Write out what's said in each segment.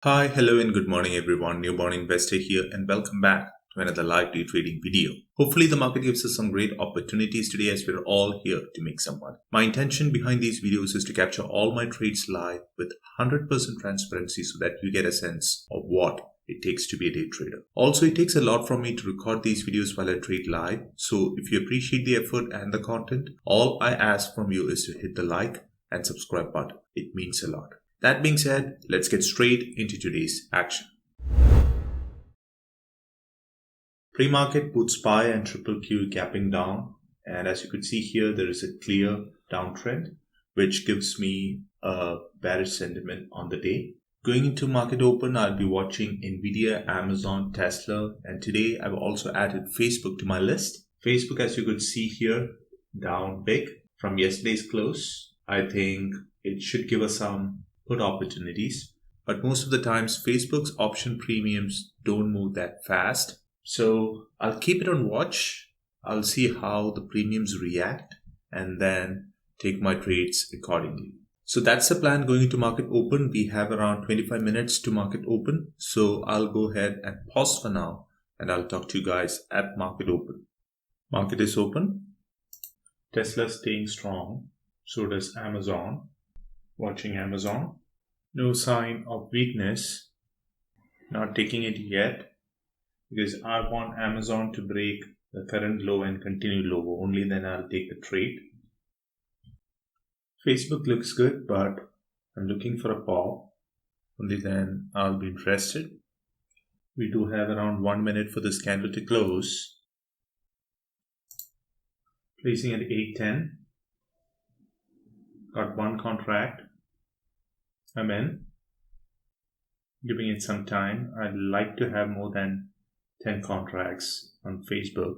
Hi, hello, and good morning, everyone. Newborn investor here, and welcome back to another live day trading video. Hopefully, the market gives us some great opportunities today as we're all here to make some money. My intention behind these videos is to capture all my trades live with 100% transparency so that you get a sense of what it takes to be a day trader. Also, it takes a lot from me to record these videos while I trade live. So, if you appreciate the effort and the content, all I ask from you is to hit the like and subscribe button. It means a lot. That being said, let's get straight into today's action. Pre-market puts SPY and triple Q gapping down, and as you could see here, there is a clear downtrend, which gives me a bearish sentiment on the day. Going into market open, I'll be watching Nvidia, Amazon, Tesla, and today I've also added Facebook to my list. Facebook, as you could see here, down big from yesterday's close. I think it should give us some good opportunities, but most of the times Facebook's option premiums don't move that fast. So I'll keep it on watch. I'll see how the premiums react and then take my trades accordingly. So that's the plan going into market open. We have around 25 minutes to market open. So I'll go ahead and pause for now and I'll talk to you guys at market open. Market is open. Tesla staying strong. So does Amazon. Watching Amazon. No sign of weakness. Not taking it yet because I want Amazon to break the current low and continue lower. Only then I'll take the trade. Facebook looks good, but I'm looking for a pop. Only then I'll be interested. We do have around 1 minute for this candle to close. Placing at 810. Got one contract. I'm in. Giving it some time. I'd like to have more than 10 contracts on Facebook.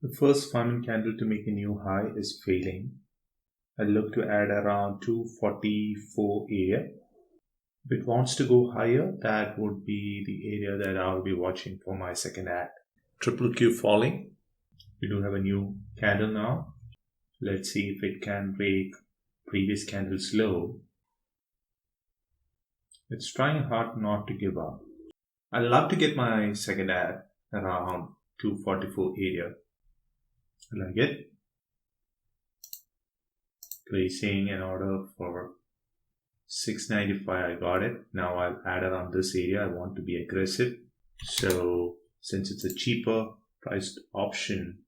The first 5-minute candle to make a new high is failing. I look to add around 244 area. If it wants to go higher, that would be the area that I'll be watching for my second add. Triple Q falling. We do have a new candle now. Let's see if it can break previous candle's low. It's trying hard not to give up. I'd love to get my second add around 244 area. I like it. Placing an order for 695. I got it. Now I'll add around this area. I want to be aggressive. So since it's a cheaper priced option,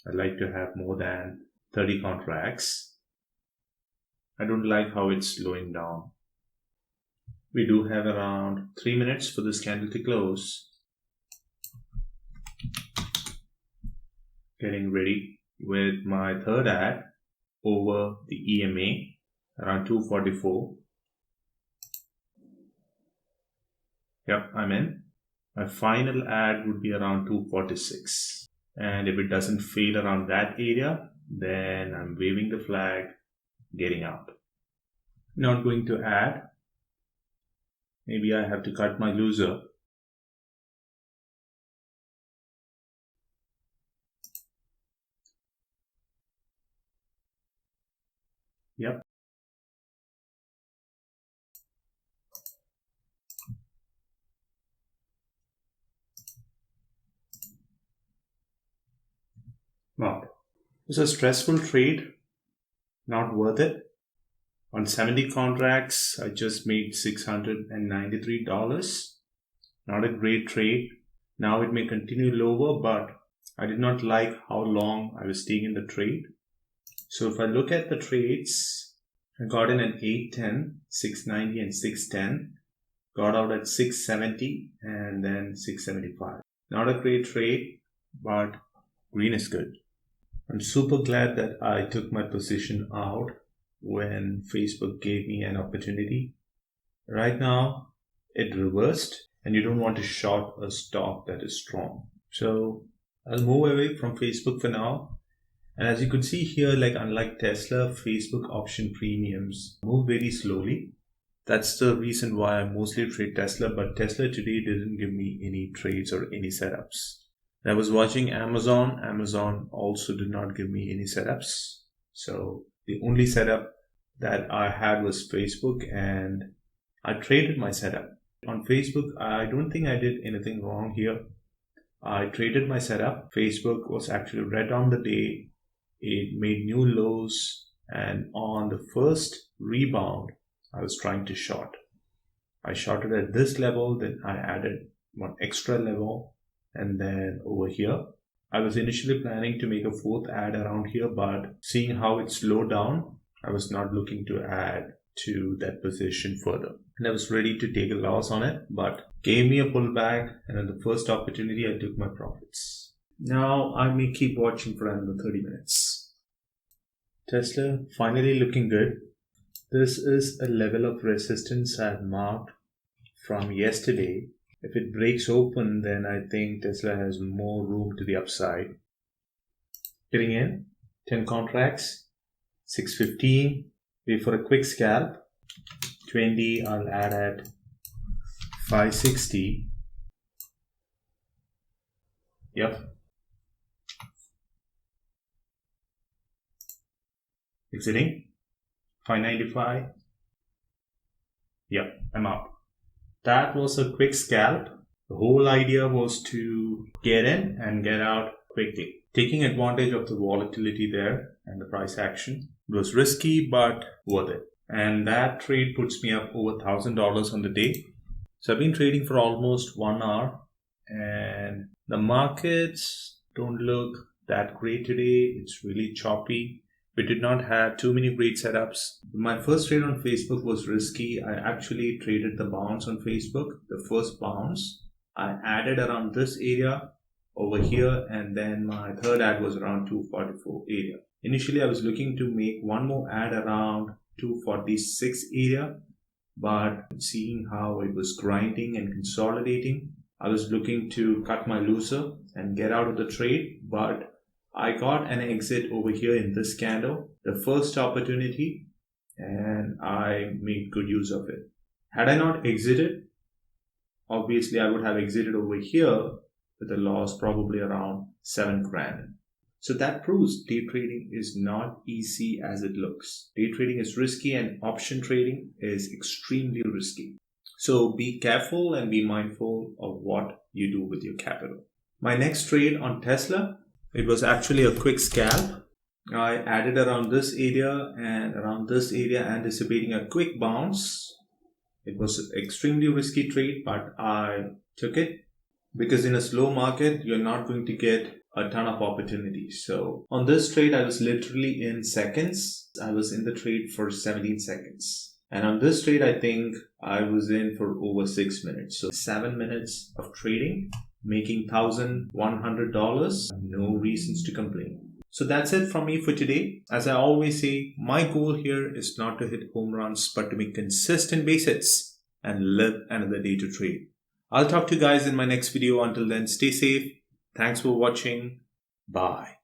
I'd like to have more than 30 contracts. I don't like how it's slowing down. We do have around 3 minutes for this candle to close. Getting ready with my third add over the EMA around 244. Yep, I'm in. My final add would be around 246. And if it doesn't fail around that area, then I'm waving the flag, getting out. Not going to add. Maybe I have to cut my loser. Yep. Wow. It's a stressful trade. Not worth it. On 70 contracts, I just made $693. Not a great trade. Now it may continue lower, but I did not like how long I was staying in the trade. So if I look at the trades, I got in at 810, 690 and 610. Got out at 670 and then 675. Not a great trade, but green is good. I'm super glad that I took my position out when Facebook gave me an opportunity. Right now, it reversed and you don't want to short a stock that is strong. So I'll move away from Facebook for now. And as you could see here, like unlike Tesla, Facebook option premiums move very slowly. That's the reason why I mostly trade Tesla, but Tesla today didn't give me any trades or any setups. I was watching Amazon. Amazon also did not give me any setups. So the only setup that I had was Facebook, and I traded my setup. On Facebook, I don't think I did anything wrong here. I traded my setup. Facebook was actually red on the day. It made new lows, and on the first rebound, I was trying to short. I shorted at this level, then I added one extra level, and then over here. I was initially planning to make a fourth add around here, but seeing how it slowed down, I was not looking to add to that position further. And I was ready to take a loss on it, but gave me a pullback, and at the first opportunity, I took my profits. Now I may keep watching for another 30 minutes. Tesla finally looking good. This is a level of resistance I have marked from yesterday. If it breaks open, then I think Tesla has more room to the upside. Getting in, 10 contracts, 615, wait for a quick scalp. 20, I'll add at 560. Yep. Exiting, 595. Yep, I'm out. That was a quick scalp. The whole idea was to get in and get out quickly, taking advantage of the volatility there and the price action. It was risky, but worth it. And that trade puts me up over $1,000 on the day. So I've been trading for almost 1 hour, and the markets don't look that great today. It's really choppy. We did not have too many great setups. My first trade on Facebook was risky. I actually traded the bounce on Facebook, the first bounce. I added around this area over here, and then my third add was around 244 area. Initially, I was looking to make one more add around 246 area, but seeing how it was grinding and consolidating, I was looking to cut my loser and get out of the trade, but I got an exit over here in this candle, the first opportunity, and I made good use of it. Had I not exited, obviously I would have exited over here with a loss probably around 7 grand. So that proves day trading is not easy as it looks. Day trading is risky, and option trading is extremely risky. So be careful and be mindful of what you do with your capital. My next trade on Tesla, it was actually a quick scalp. I added around this area and around this area, anticipating a quick bounce. It was an extremely risky trade, but I took it because in a slow market, you're not going to get a ton of opportunities. So on this trade, I was literally in seconds. I was in the trade for 17 seconds. And on this trade, I think I was in for over 6 minutes. So 7 minutes of trading, making $1,100. No reasons to complain. So that's it from me for today. As I always say, my goal here is not to hit home runs, but to make consistent base hits and live another day to trade. I'll talk to you guys in my next video. Until then, stay safe. Thanks for watching. Bye.